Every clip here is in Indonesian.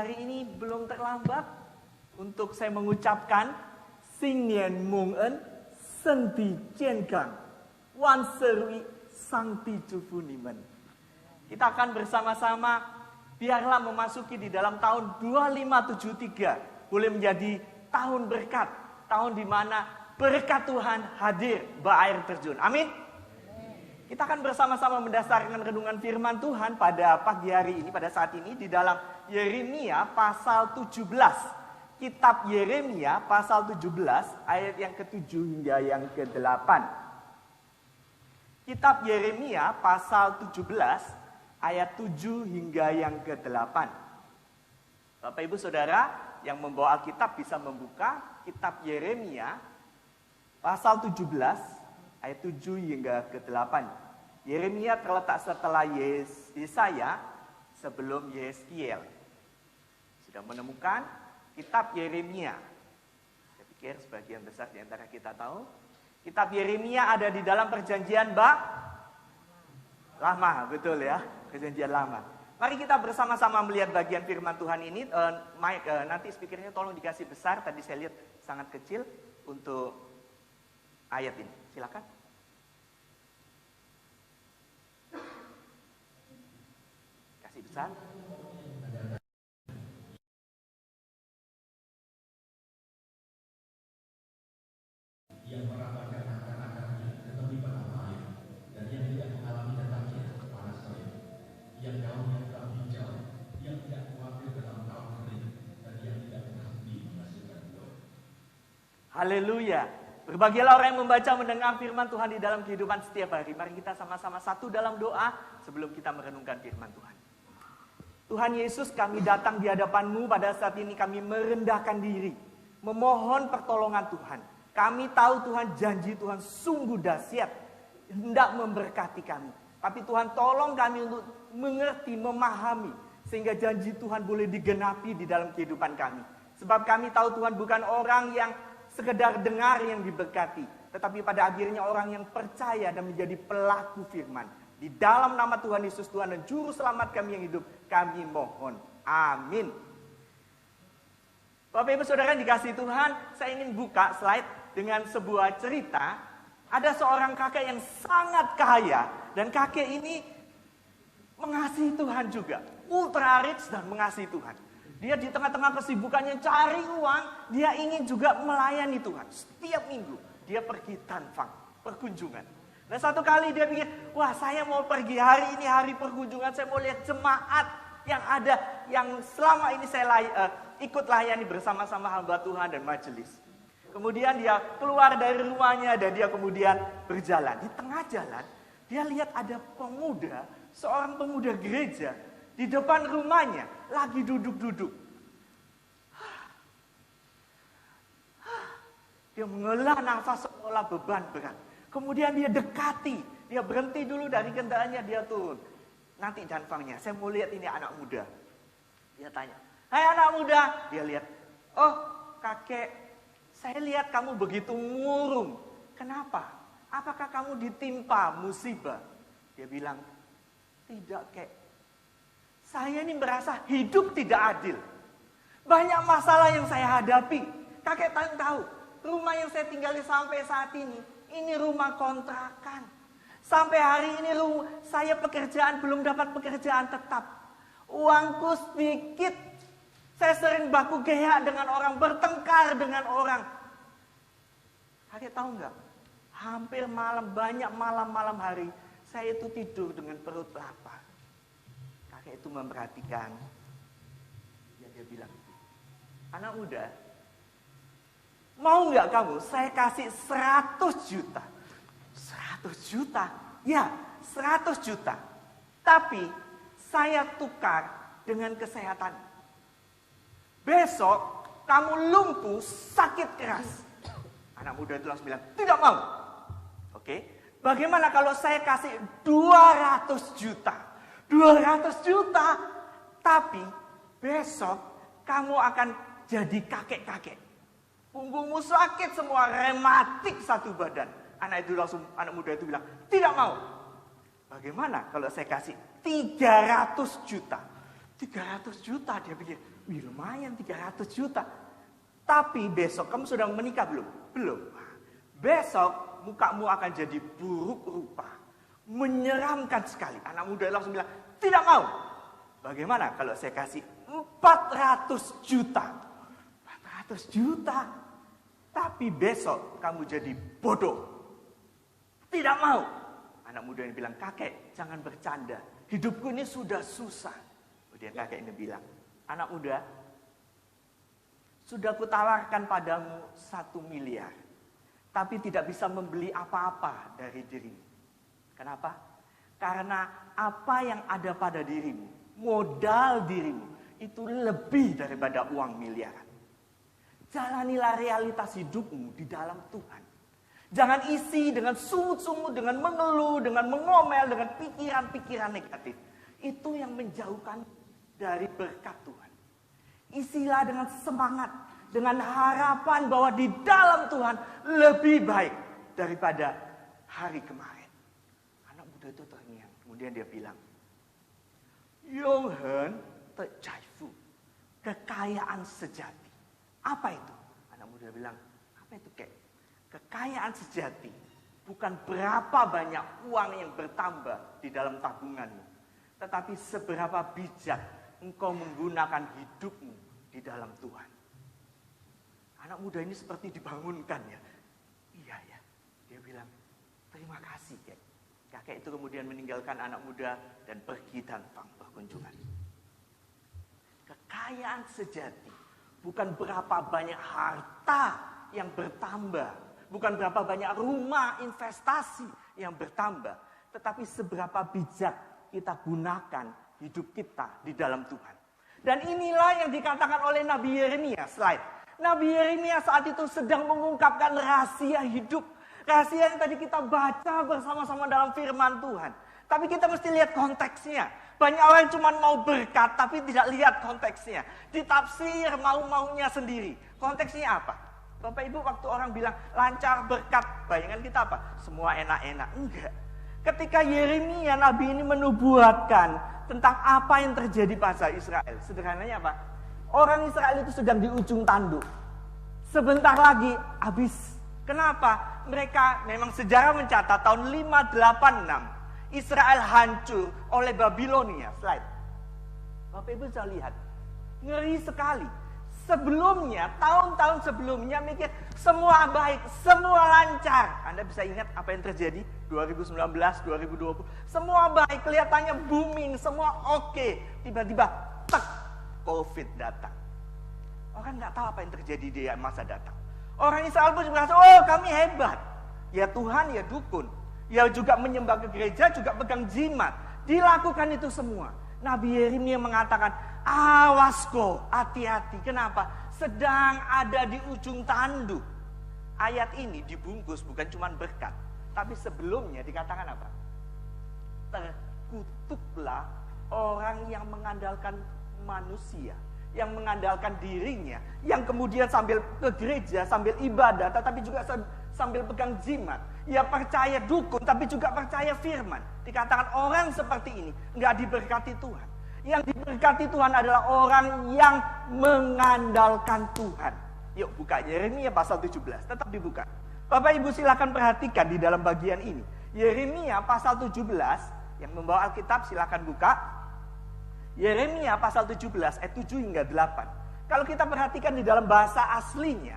hari ini belum terlambat untuk saya mengucapkan Xing Nian Mong En, Senti Jiankang, Wan Serui Sangti Jufu Nimen. Kita akan bersama-sama biarlah memasuki di dalam tahun 2573 boleh menjadi tahun berkat, tahun di mana berkat Tuhan hadir berair terjun. Amin. Kita akan bersama-sama mendasarkan renungan firman Tuhan pada pagi hari ini, pada saat ini di dalam Yeremia pasal 17. Kitab Yeremia pasal 17 ayat yang ke-7 hingga yang ke-8. Kitab Yeremia pasal 17 ayat 7 hingga yang ke-8. Bapak Ibu Saudara yang membawa Alkitab bisa membuka kitab Yeremia pasal 17 ayat 7 hingga ke-8. Yeremia terletak setelah Yesaya, sebelum Yeskiel. Sudah menemukan kitab Yeremia? Saya pikir sebagian besar di antara kita tahu. Kitab Yeremia ada di dalam perjanjian lama, betul ya, perjanjian lama. Mari kita bersama-sama melihat bagian firman Tuhan ini. Mike, nanti speakernya tolong dikasih besar. Tadi saya lihat sangat kecil untuk ayat ini. Silakan. Kasih besar. Yang merapatkan akar-akarnya ke tepi padang air, dan yang tidak mengalami datangnya panas terik, yang daunnya tetap hijau, yang tidak khawatir dalam tahun kering, dan yang tidak berhenti menghasilkan buah. Haleluya. Berbahagialah orang yang membaca mendengar firman Tuhan di dalam kehidupan setiap hari. Mari kita sama-sama satu dalam doa sebelum kita merenungkan firman Tuhan. Tuhan Yesus, kami datang di hadapan-Mu pada saat ini, kami merendahkan diri, memohon pertolongan Tuhan. Kami tahu Tuhan, janji Tuhan sungguh dahsyat, hendak memberkati kami. Tapi Tuhan tolong kami untuk mengerti, memahami, sehingga janji Tuhan boleh digenapi di dalam kehidupan kami. Sebab kami tahu Tuhan bukan orang yang sekedar dengar yang diberkati, tetapi pada akhirnya orang yang percaya dan menjadi pelaku firman. Di dalam nama Tuhan Yesus, Tuhan dan Juru Selamat kami yang hidup, kami mohon. Amin. Bapak Ibu Saudara yang dikasihi Tuhan, saya ingin buka slide dengan sebuah cerita. Ada seorang kakek yang sangat kaya, dan kakek ini mengasihi Tuhan juga. Ultra rich dan mengasihi Tuhan. Dia di tengah-tengah kesibukannya cari uang, dia ingin juga melayani Tuhan. Setiap minggu dia pergi tanfang, perkunjungan. Dan satu kali dia pikir, wah saya mau pergi hari ini hari perkunjungan, saya mau lihat jemaat yang ada, yang selama ini saya ikut layani bersama-sama hamba Tuhan dan majelis. Kemudian dia keluar dari rumahnya dan dia kemudian berjalan. Di tengah jalan, dia lihat ada pemuda, seorang pemuda gereja, di depan rumahnya, lagi duduk-duduk. Dia menghela nafas seolah beban berat. Kemudian dia dekati, dia berhenti dulu dari kendaraannya, dia turun. Nanti danfangnya, saya mau lihat ini anak muda. Dia tanya, hai anak muda. Dia lihat, oh kakek, saya lihat kamu begitu murung. Kenapa? Apakah kamu ditimpa musibah? Dia bilang, tidak kek. Saya ini merasa hidup tidak adil. Banyak masalah yang saya hadapi. Kakek tahu, rumah yang saya tinggali sampai saat ini rumah kontrakan. Sampai hari ini saya belum dapat pekerjaan tetap. Uangku sedikit. Saya sering baku geak dengan orang, bertengkar dengan orang. Kakek tahu nggak? Hampir banyak malam hari, saya itu tidur dengan perut lapar. Kakek itu memperhatikan. Dia bilang, anak muda, mau nggak kamu? Saya kasih 100 juta. 100 juta? Ya, 100 juta. Tapi saya tukar dengan kesehatan. Besok kamu lumpuh sakit keras. Anak muda itu langsung bilang, tidak mau. Oke, bagaimana kalau saya kasih 200 juta? 200 juta, tapi besok kamu akan jadi kakek-kakek. Punggungmu sakit semua, rematik satu badan. Anak muda itu bilang, tidak mau. Bagaimana kalau saya kasih 300 juta? 300 juta, dia pikir, Wih, lumayan 300 juta. Tapi besok kamu sudah menikah belum? Belum. Besok mukamu akan jadi buruk rupa. Menyeramkan sekali. Anak muda langsung bilang, tidak mau. Bagaimana kalau saya kasih 400 juta? 400 juta. Tapi besok kamu jadi bodoh. Tidak mau. Anak muda ini bilang, kakek jangan bercanda. Hidupku ini sudah susah. Kemudian kakek ini bilang, anak muda, sudah kutawarkan padamu 1 miliar. Tapi tidak bisa membeli apa-apa dari dirimu. Kenapa? Karena apa yang ada pada dirimu, modal dirimu, itu lebih daripada uang miliaran. Jalanilah realitas hidupmu di dalam Tuhan. Jangan isi dengan sungut-sungut, dengan mengeluh, dengan mengomel, dengan pikiran-pikiran negatif. Itu yang menjauhkan dari berkat Tuhan. Isilah dengan semangat, dengan harapan bahwa di dalam Tuhan lebih baik daripada hari kemarin. Anak muda itu terngiang. Kemudian dia bilang, Yonghen Tejaifu, kekayaan sejati. Apa itu? Anak muda bilang, apa itu kek? Kekayaan sejati bukan berapa banyak uang yang bertambah di dalam tabunganmu, tetapi seberapa bijak engkau menggunakan hidupmu di dalam Tuhan. Anak muda ini seperti dibangunkan ya. Iya ya. Dia bilang, terima kasih kek. Kakek itu kemudian meninggalkan anak muda dan pergi tanpa berkunjungan. Kekayaan sejati bukan berapa banyak harta yang bertambah. Bukan berapa banyak rumah investasi yang bertambah. Tetapi seberapa bijak kita gunakan hidup kita di dalam Tuhan. Dan inilah yang dikatakan oleh Nabi Yeremia. Slide. Nabi Yeremia saat itu sedang mengungkapkan rahasia hidup. Rahasia yang tadi kita baca bersama-sama dalam firman Tuhan. Tapi kita mesti lihat konteksnya. Banyak orang cuma mau berkat tapi tidak lihat konteksnya. Ditafsir mau-maunya sendiri. Konteksnya apa? Bapak Ibu waktu orang bilang lancar berkat, bayangan kita apa? Semua enak-enak. Enggak. Ketika Yeremia Nabi ini menubuatkan tentang apa yang terjadi pada Israel. Sederhananya apa? Orang Israel itu sedang di ujung tanduk. Sebentar lagi habis. Kenapa? Mereka memang sejarah mencatat tahun 586 Israel hancur oleh Babilonia. Slide. Bapak Ibu bisa lihat. Ngeri sekali. Sebelumnya, tahun-tahun sebelumnya mikir semua baik, semua lancar. Anda bisa ingat apa yang terjadi 2019, 2020. Semua baik, kelihatannya booming, semua oke. Tiba-tiba, tek, COVID datang. Orang nggak tahu apa yang terjadi di masa datang. Orang Israel pun merasa, oh kami hebat. Ya Tuhan, ya dukun. Ya juga menyembah ke gereja, juga pegang jimat. Dilakukan itu semua. Nabi Yeremia mengatakan, awas kok, hati-hati. Kenapa? Sedang ada di ujung tanduk. Ayat ini dibungkus bukan cuma berkat. Tapi sebelumnya dikatakan apa? Terkutuklah orang yang mengandalkan manusia. Yang mengandalkan dirinya. Yang kemudian sambil ke gereja, sambil ibadah. Tetapi juga sambil pegang jimat. Ya percaya dukun, tapi juga percaya firman. Dikatakan orang seperti ini nggak diberkati Tuhan. Yang diberkati Tuhan adalah orang yang mengandalkan Tuhan. Yuk buka Yeremia pasal 17, tetap dibuka. Bapak Ibu silakan perhatikan di dalam bagian ini. Yeremia pasal 17, yang membawa Alkitab silakan buka. Yeremia pasal 17 ayat 7 hingga 8. Kalau kita perhatikan di dalam bahasa aslinya,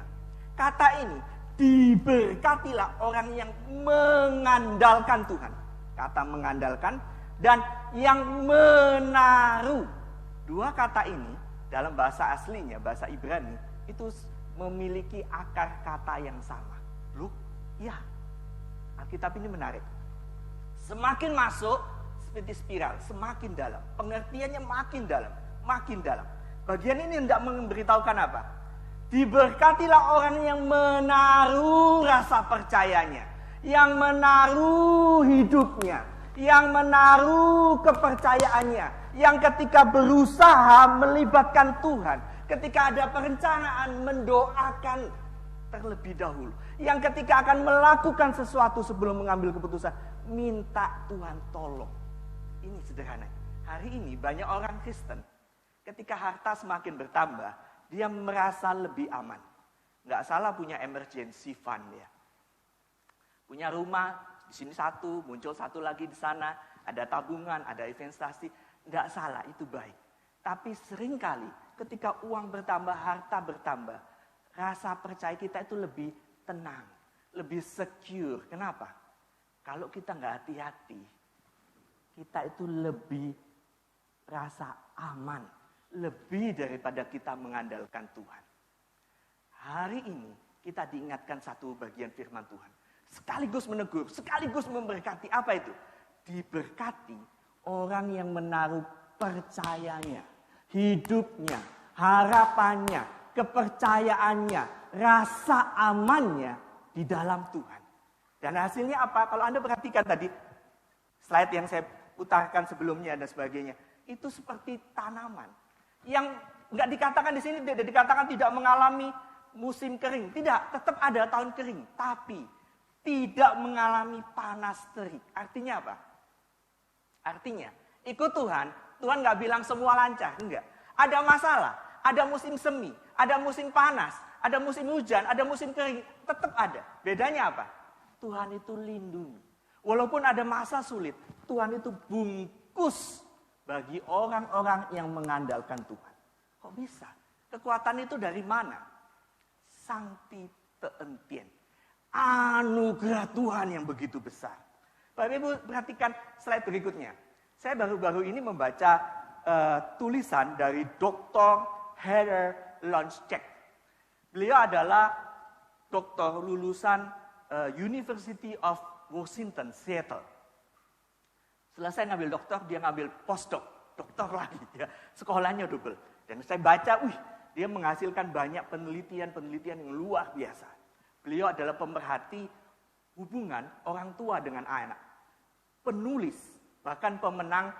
kata ini, diberkatilah orang yang mengandalkan Tuhan. Kata mengandalkan dan yang menaruh. Dua kata ini dalam bahasa aslinya, bahasa Ibrani, itu memiliki akar kata yang sama. Loh, ya. Alkitab ini menarik. Semakin masuk, seperti spiral, semakin dalam. Pengertiannya makin dalam, makin dalam. Bagian ini hendak memberitahukan apa? Diberkatilah orang yang menaruh rasa percayanya, yang menaruh hidupnya, yang menaruh kepercayaannya, yang ketika berusaha melibatkan Tuhan, ketika ada perencanaan mendoakan terlebih dahulu, yang ketika akan melakukan sesuatu sebelum mengambil keputusan, minta Tuhan tolong. Ini sederhana. Hari ini banyak orang Kristen Ketika harta semakin bertambah, dia merasa lebih aman. Nggak salah punya emergency fund ya. Punya rumah, di sini satu, muncul satu lagi di sana, ada tabungan, ada investasi. Nggak salah, itu baik. Tapi seringkali ketika uang bertambah, harta bertambah, rasa percaya kita itu lebih tenang, lebih secure. Kenapa? Kalau kita nggak hati-hati, kita itu lebih rasa aman. Lebih daripada kita mengandalkan Tuhan. Hari ini kita diingatkan satu bagian firman Tuhan. Sekaligus menegur, sekaligus memberkati. Apa itu? Diberkati orang yang menaruh percayanya, hidupnya, harapannya, kepercayaannya, rasa amannya di dalam Tuhan. Dan hasilnya apa? Kalau Anda perhatikan tadi, slide yang saya putarkan sebelumnya dan sebagainya, itu seperti tanaman. Yang nggak dikatakan di sini, tidak dikatakan tidak mengalami musim kering. Tidak, tetap ada tahun kering. Tapi tidak mengalami panas terik. Artinya apa? Artinya, ikut Tuhan, Tuhan nggak bilang semua lancar. Enggak. Ada masalah, ada musim semi, ada musim panas, ada musim hujan, ada musim kering. Tetap ada. Bedanya apa? Tuhan itu lindungi. Walaupun ada masa sulit, Tuhan itu bungkus bagi orang-orang yang mengandalkan Tuhan. Kok bisa? Kekuatan itu dari mana? Sancti teentien. Anugerah Tuhan yang begitu besar. Bapak Ibu perhatikan slide berikutnya. Saya baru-baru ini membaca tulisan dari Dr. Heather Longcheck. Beliau adalah doktor lulusan University of Washington, Seattle. Selesai ngambil doktor, dia ngambil postdoc, doktor lagi ya. Sekolahnya double. Dan saya baca, dia menghasilkan banyak penelitian-penelitian yang luar biasa. Beliau adalah pemerhati hubungan orang tua dengan anak. Penulis, bahkan pemenang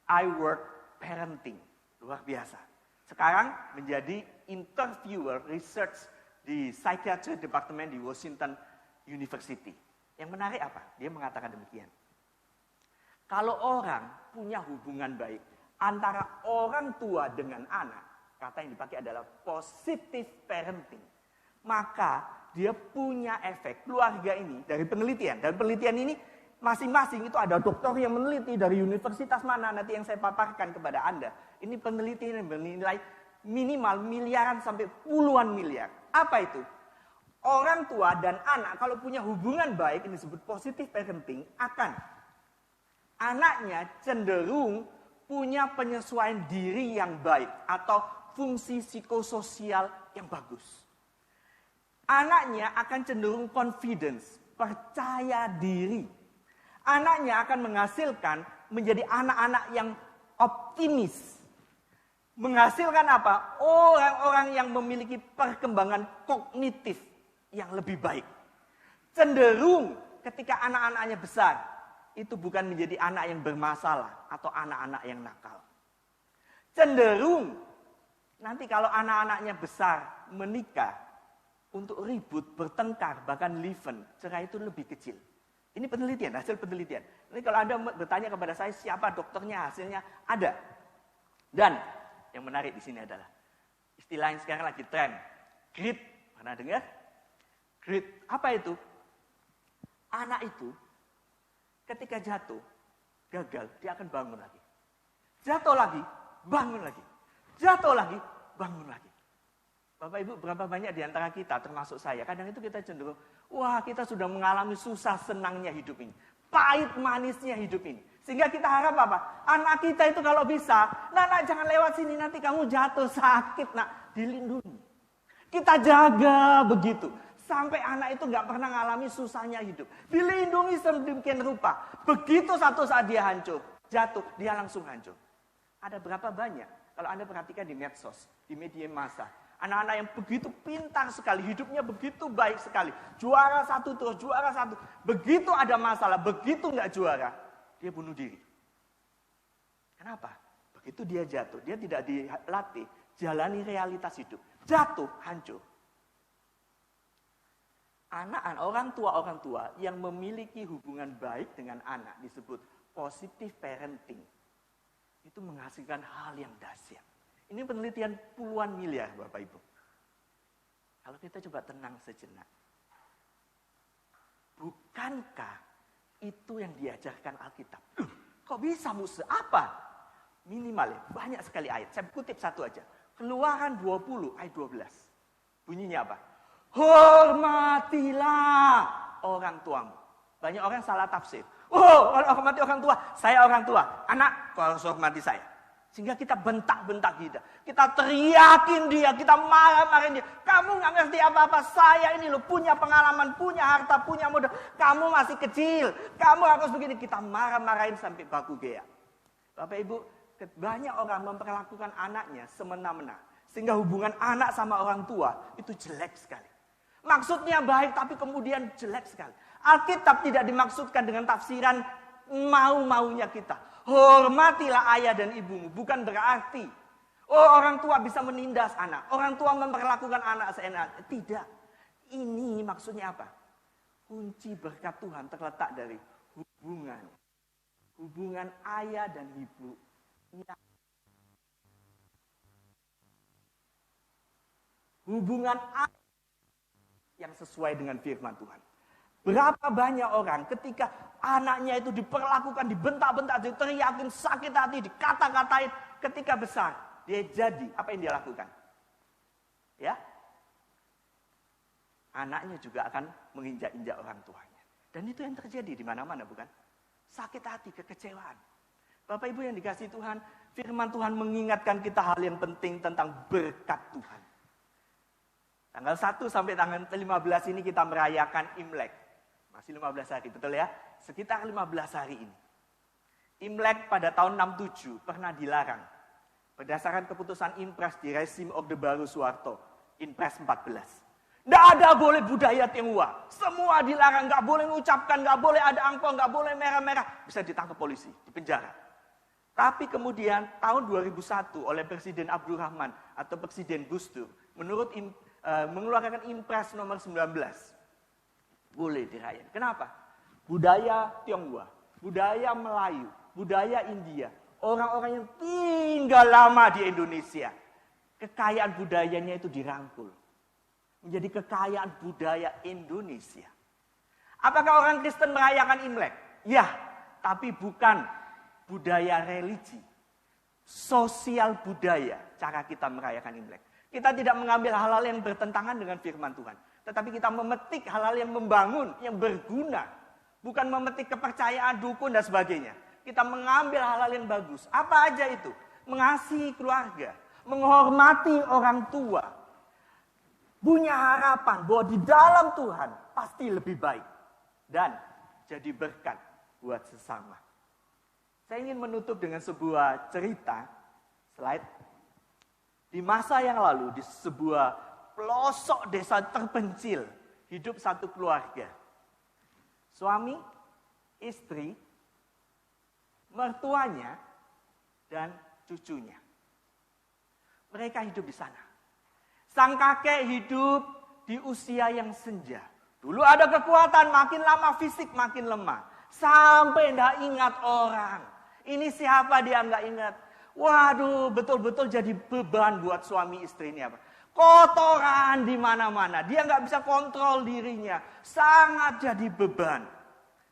iWork Parenting. Luar biasa. Sekarang menjadi interviewer research di Psychiatry Department di Washington University. Yang menarik apa? Dia mengatakan demikian. Kalau orang punya hubungan baik antara orang tua dengan anak, kata yang dipakai adalah positive parenting, maka dia punya efek keluarga ini dari penelitian. Dan penelitian ini masing-masing itu ada dokter yang meneliti dari universitas mana nanti yang saya paparkan kepada Anda. Ini penelitian yang bernilai minimal miliaran sampai puluhan miliar. Apa itu? Orang tua dan anak kalau punya hubungan baik, ini disebut positive parenting, anaknya cenderung punya penyesuaian diri yang baik atau fungsi psikososial yang bagus. Anaknya akan cenderung confidence, percaya diri. Anaknya akan menghasilkan menjadi anak-anak yang optimis. Menghasilkan apa? Orang-orang yang memiliki perkembangan kognitif yang lebih baik. Cenderung ketika anak-anaknya besar, itu bukan menjadi anak yang bermasalah atau anak-anak yang nakal. Cenderung nanti kalau anak-anaknya besar menikah untuk ribut, bertengkar, bahkan liven, cerai itu lebih kecil. Ini penelitian, hasil penelitian. Ini kalau Anda bertanya kepada saya siapa dokternya, hasilnya ada. Dan yang menarik di sini adalah istilah yang sekarang lagi tren, grit. Pernah dengar? Grit. Apa itu? Anak itu ketika jatuh, gagal, dia akan bangun lagi. Jatuh lagi, bangun lagi. Jatuh lagi, bangun lagi. Bapak Ibu, berapa banyak di antara kita, termasuk saya, kadang itu kita cenderung, wah kita sudah mengalami susah senangnya hidup ini. Pahit manisnya hidup ini. Sehingga kita harap apa? Anak kita itu kalau bisa, nak jangan lewat sini, nanti kamu jatuh sakit, nak. Dilindungi. Kita jaga begitu. Sampai anak itu gak pernah mengalami susahnya hidup. Dilindungi sedemikian rupa. Begitu satu saat dia hancur, jatuh, dia langsung hancur. Ada berapa banyak? Kalau Anda perhatikan di medsos, di media massa. Anak-anak yang begitu pintar sekali, hidupnya begitu baik sekali. Juara satu terus, juara satu. Begitu ada masalah, begitu gak juara, dia bunuh diri. Kenapa? Begitu dia jatuh, dia tidak dilatih, jalani realitas hidup. Jatuh, hancur. Orang tua yang memiliki hubungan baik dengan anak disebut positive parenting. Itu menghasilkan hal yang dahsyat. Ini penelitian puluhan miliar Bapak Ibu. Kalau kita coba tenang sejenak. Bukankah itu yang diajarkan Alkitab? Kok bisa Musa? Apa? Minimal ya, banyak sekali ayat. Saya kutip satu aja. Keluaran 20 ayat 12. Bunyinya apa? Hormatilah orang tuamu. Banyak orang salah tafsir. Oh, kalau hormati orang tua, saya orang tua. Anak, kau harus hormati saya. Sehingga kita bentak-bentak kita. Kita teriakin dia, kita marah-marahin dia. Kamu gak ngerti apa-apa, saya ini loh punya pengalaman, punya harta, punya modal. Kamu masih kecil, kamu harus begini. Kita marah-marahin sampai baku geak. Bapak Ibu, banyak orang memperlakukan anaknya semena-mena. Sehingga hubungan anak sama orang tua itu jelek sekali. Maksudnya baik tapi kemudian jelek sekali. Alkitab tidak dimaksudkan dengan tafsiran mau-maunya kita. Hormatilah ayah dan ibumu. Bukan berarti orang tua bisa menindas anak. Orang tua memperlakukan anak seenaknya. Tidak. Ini maksudnya apa? Kunci berkat Tuhan terletak dari hubungan. Hubungan ayah dan ibu. Hubungan ayah yang sesuai dengan firman Tuhan. Berapa banyak orang ketika anaknya itu diperlakukan, dibentak-bentak, diteriakin, sakit hati, dikata-katain. Ketika besar, dia jadi, apa yang dia lakukan? Ya, anaknya juga akan menginjak-injak orang tuanya. Dan itu yang terjadi di mana-mana, bukan? Sakit hati, kekecewaan. Bapak Ibu yang dikasihi Tuhan, firman Tuhan mengingatkan kita hal yang penting tentang berkat Tuhan. Tanggal 1 sampai tanggal 15 ini kita merayakan Imlek. Masih 15 hari, betul ya? Sekitar 15 hari ini. Imlek pada tahun 67 pernah dilarang. Berdasarkan keputusan Impres di rezim Orde Baru Soeharto. Impres 14. Nggak ada boleh budaya Tionghoa. Semua dilarang, nggak boleh mengucapkan, nggak boleh ada angpau, nggak boleh merah-merah. Bisa ditangkap polisi, dipenjara. Tapi kemudian tahun 2001 oleh Presiden Abdurrahman atau Presiden Gus Dur. Mengeluarkan Impres nomor 19. Boleh dirayakan. Kenapa? Budaya Tionghoa, budaya Melayu, budaya India. Orang-orang yang tinggal lama di Indonesia. Kekayaan budayanya itu dirangkul. Menjadi kekayaan budaya Indonesia. Apakah orang Kristen merayakan Imlek? Ya, tapi bukan budaya religi. Sosial budaya cara kita merayakan Imlek. Kita tidak mengambil hal-hal yang bertentangan dengan firman Tuhan. Tetapi kita memetik hal-hal yang membangun, yang berguna. Bukan memetik kepercayaan, dukun, dan sebagainya. Kita mengambil hal-hal yang bagus. Apa aja itu? Mengasihi keluarga. Menghormati orang tua. Punya harapan bahwa di dalam Tuhan pasti lebih baik. Dan jadi berkat buat sesama. Saya ingin menutup dengan sebuah cerita. Slide. Di masa yang lalu, di sebuah pelosok desa terpencil, hidup satu keluarga. Suami, istri, mertuanya, dan cucunya. Mereka hidup di sana. Sang kakek hidup di usia yang senja. Dulu ada kekuatan, makin lama fisik makin lemah. Sampai tidak ingat orang. Ini siapa dia nggak ingat. Waduh, betul-betul jadi beban buat suami istri ini apa? Kotoran di mana-mana. Dia nggak bisa kontrol dirinya. Sangat jadi beban.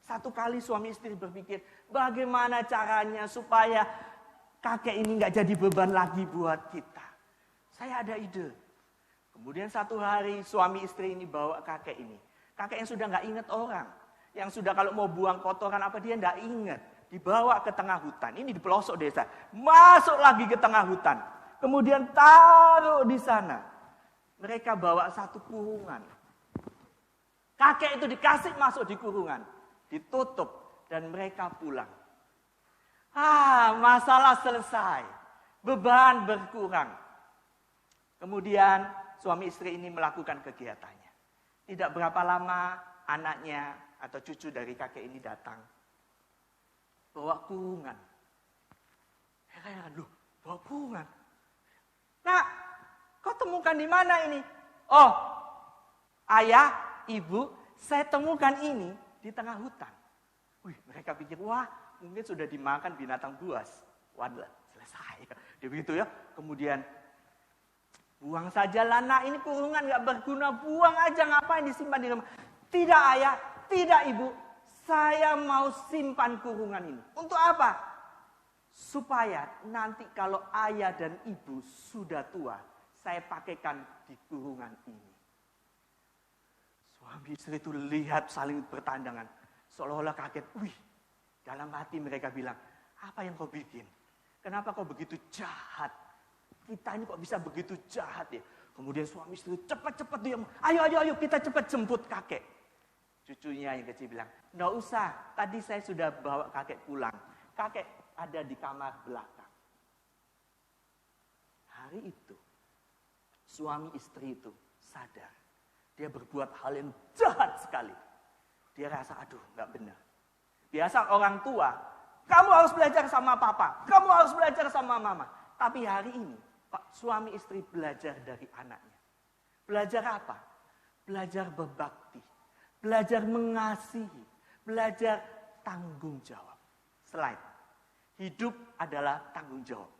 Satu kali suami istri berpikir, bagaimana caranya supaya kakek ini nggak jadi beban lagi buat kita. Saya ada ide. Kemudian satu hari suami istri ini bawa kakek ini. Kakek yang sudah nggak ingat orang. Yang sudah kalau mau buang kotoran apa dia nggak ingat. Dibawa ke tengah hutan. Ini di pelosok desa. Masuk lagi ke tengah hutan. Kemudian taruh di sana. Mereka bawa satu kurungan. Kakek itu dikasih masuk di kurungan. Ditutup. Dan mereka pulang. Masalah selesai. Beban berkurang. Kemudian suami istri ini melakukan kegiatannya. Tidak berapa lama anaknya atau cucu dari kakek ini datang. Bawa kurungan. Heran, loh, bawa kurungan. Nah, kau temukan di mana ini? Oh, ayah, ibu, saya temukan ini di tengah hutan. Wih, mereka pikir, wah, mungkin sudah dimakan binatang buas. Waduh, selesai. Dia begitu ya. Kemudian Buang saja lah nak, ini kurungan gak berguna. Buang aja, ngapain disimpan di rumah. Tidak ayah, tidak ibu. Saya mau simpan kurungan ini. Untuk apa? Supaya nanti kalau ayah dan ibu sudah tua, saya pakaikan di kurungan ini. Suami istri itu lihat saling bertandangan. Seolah-olah kaget. Wih, dalam hati mereka bilang, apa yang kau bikin? Kenapa kau begitu jahat? Kita ini kok bisa begitu jahat ya? Kemudian suami istri cepat-cepat dia, ayo kita cepat jemput kakek. Cucunya yang kecil bilang, nggak usah, tadi saya sudah bawa kakek pulang. Kakek ada di kamar belakang. Hari itu, suami istri itu sadar. Dia berbuat hal yang jahat sekali. Dia rasa, aduh nggak benar. Biasa orang tua, kamu harus belajar sama papa, kamu harus belajar sama mama. Tapi hari ini, Pak suami istri belajar dari anaknya. Belajar apa? Belajar berbakti. Belajar mengasihi. Belajar tanggung jawab. Slide. Hidup adalah tanggung jawab.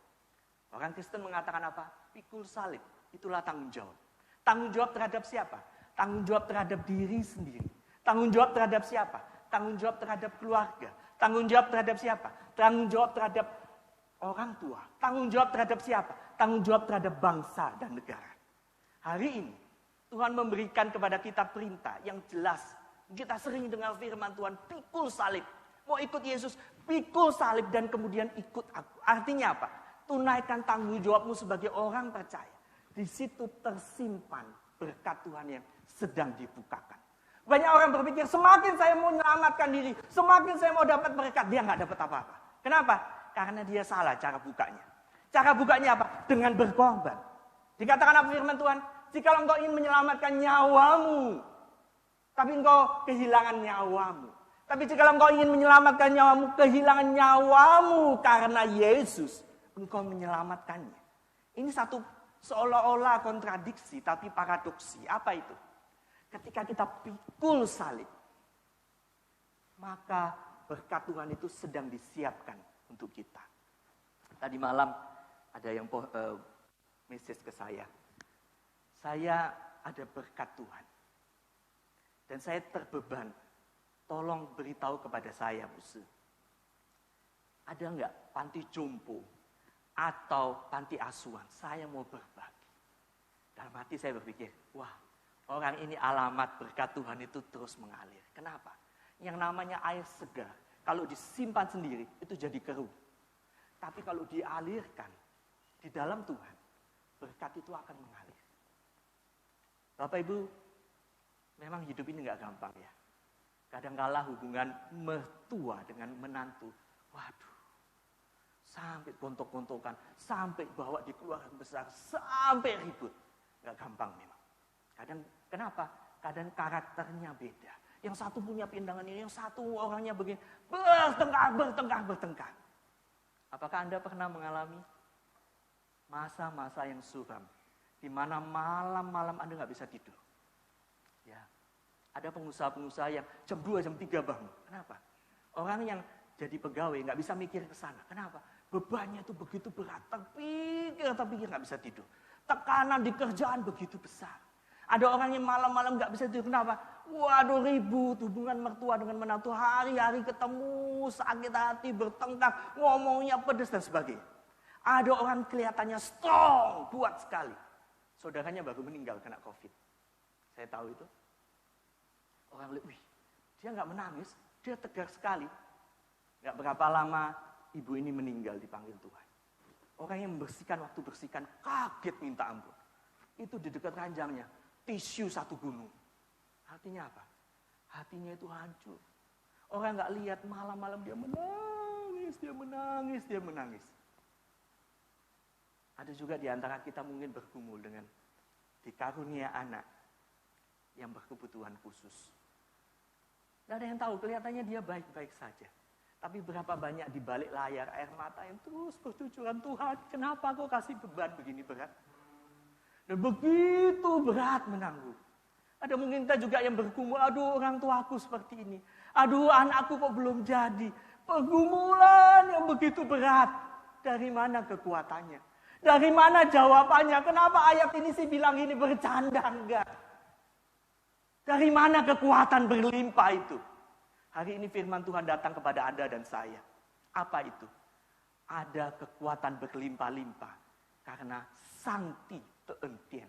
Orang Kristen mengatakan apa? Pikul salib. Itulah tanggung jawab. Tanggung jawab terhadap siapa? Tanggung jawab terhadap diri sendiri. Tanggung jawab terhadap siapa? Tanggung jawab terhadap keluarga. Tanggung jawab terhadap siapa? Tanggung jawab terhadap orang tua. Tanggung jawab terhadap siapa? Tanggung jawab terhadap bangsa dan negara. Hari ini Tuhan memberikan kepada kita perintah yang jelas. Kita sering dengar firman Tuhan, pikul salib. Mau ikut Yesus, pikul salib dan kemudian ikut aku. Artinya apa? Tunaikan tanggung jawabmu sebagai orang percaya. Di situ tersimpan berkat Tuhan yang sedang dibukakan. Banyak orang berpikir, semakin saya mau menyelamatkan diri, semakin saya mau dapat berkat, dia nggak dapat apa-apa. Kenapa? Karena dia salah cara bukanya. Cara bukanya apa? Dengan berkorban. Dikatakan apa firman Tuhan? Jika engkau ingin menyelamatkan nyawamu, tapi engkau kehilangan nyawamu. Tapi jika engkau ingin menyelamatkan nyawamu, kehilangan nyawamu karena Yesus, engkau menyelamatkannya. Ini satu seolah-olah kontradiksi, tapi paradoksi. Apa itu? Ketika kita pikul salib, maka berkat Tuhan itu sedang disiapkan untuk kita. Tadi malam ada yang message ke saya. Saya ada berkat Tuhan. Dan saya terbeban. Tolong beritahu kepada saya, Buse. Ada enggak panti jompo atau panti asuhan? Saya mau berbagi. Dalam hati saya berpikir, wah, orang ini alamat berkat Tuhan itu terus mengalir. Kenapa? Yang namanya air segar, kalau disimpan sendiri, itu jadi keruh. Tapi kalau dialirkan di dalam Tuhan, berkat itu akan mengalir. Bapak Ibu, memang hidup ini gak gampang ya. Kadangkala hubungan mertua dengan menantu, waduh, sampai gontok-gontokan, sampai bawa di keluarga besar, sampai ribut. Gak gampang memang. Kenapa? Kadang karakternya beda. Yang satu punya pindangan ini, yang satu orangnya begini. Bertengkar. Apakah Anda pernah mengalami masa-masa yang suram? Di mana malam-malam Anda nggak bisa tidur. Ya, ada pengusaha-pengusaha yang jam 2, jam 3 bangun. Kenapa? Orang yang jadi pegawai nggak bisa mikir ke sana. Kenapa? Bebannya itu begitu berat. Terpikir nggak bisa tidur. Tekanan di kerjaan begitu besar. Ada orang yang malam-malam gak bisa tidur. Kenapa? Waduh, ribut hubungan mertua dengan menantu. Hari-hari ketemu, sakit hati, bertengkar, ngomongnya pedas dan sebagainya. Ada orang kelihatannya strong, kuat sekali. Saudaranya baru meninggal kena COVID. Saya tahu itu. Orang lihat, wih, dia gak menangis, dia tegar sekali. Gak berapa lama, ibu ini meninggal dipanggil Tuhan. Orang yang membersihkan, waktu bersihkan, kaget minta ampun. Itu di dekat ranjangnya. Tisu satu gunung. Artinya apa? Hatinya itu hancur. Orang gak lihat malam-malam dia menangis. Ada juga di antara kita mungkin bergumul dengan dikarunia anak yang berkebutuhan khusus. Gak ada yang tahu, kelihatannya dia baik-baik saja. Tapi berapa banyak di balik layar air mata yang terus bercucuran, Tuhan, kenapa kau kasih beban begini berat? Dan begitu berat menanggung. Ada mungkin kita juga yang bergumul, aduh orang tuaku seperti ini. Aduh anakku kok belum jadi. Pergumulan yang begitu berat. Dari mana kekuatannya? Dari mana jawabannya? Kenapa ayat ini sih bilang ini bercanda? Enggak. Dari mana kekuatan berlimpah itu? Hari ini firman Tuhan datang kepada Anda dan saya. Apa itu? Ada kekuatan berlimpah-limpah. Karena sangti teentien.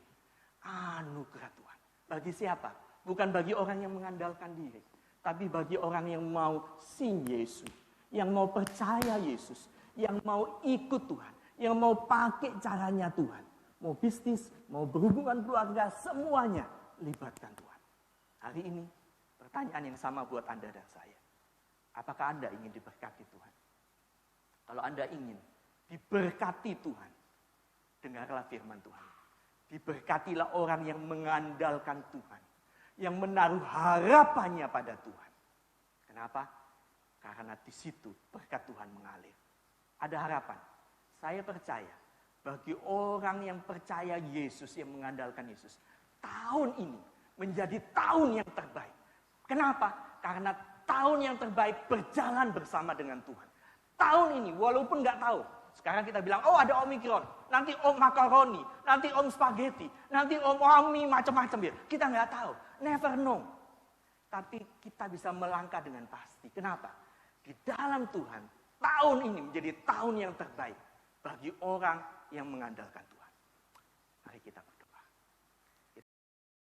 Anugerah Tuhan. Bagi siapa? Bukan bagi orang yang mengandalkan diri. Tapi bagi orang yang mau sing Yesus. Yang mau percaya Yesus. Yang mau ikut Tuhan. Yang mau pakai caranya Tuhan. Mau bisnis, mau berhubungan keluarga, semuanya libatkan Tuhan. Hari ini, pertanyaan yang sama buat Anda dan saya. Apakah Anda ingin diberkati Tuhan? Kalau Anda ingin diberkati Tuhan, dengarlah firman Tuhan. Diberkatilah orang yang mengandalkan Tuhan. Yang menaruh harapannya pada Tuhan. Kenapa? Karena di situ berkat Tuhan mengalir. Ada harapan. Saya percaya bagi orang yang percaya Yesus, yang mengandalkan Yesus, tahun ini menjadi tahun yang terbaik. Kenapa? Karena tahun yang terbaik berjalan bersama dengan Tuhan. Tahun ini walaupun nggak tahu. Sekarang kita bilang, oh ada Omikron, nanti om makaroni, nanti om spaghetti, nanti om mie macam-macam ya. Kita nggak tahu, never know. Tapi kita bisa melangkah dengan pasti. Kenapa? Di dalam Tuhan, tahun ini menjadi tahun yang terbaik bagi orang yang mengandalkan Tuhan.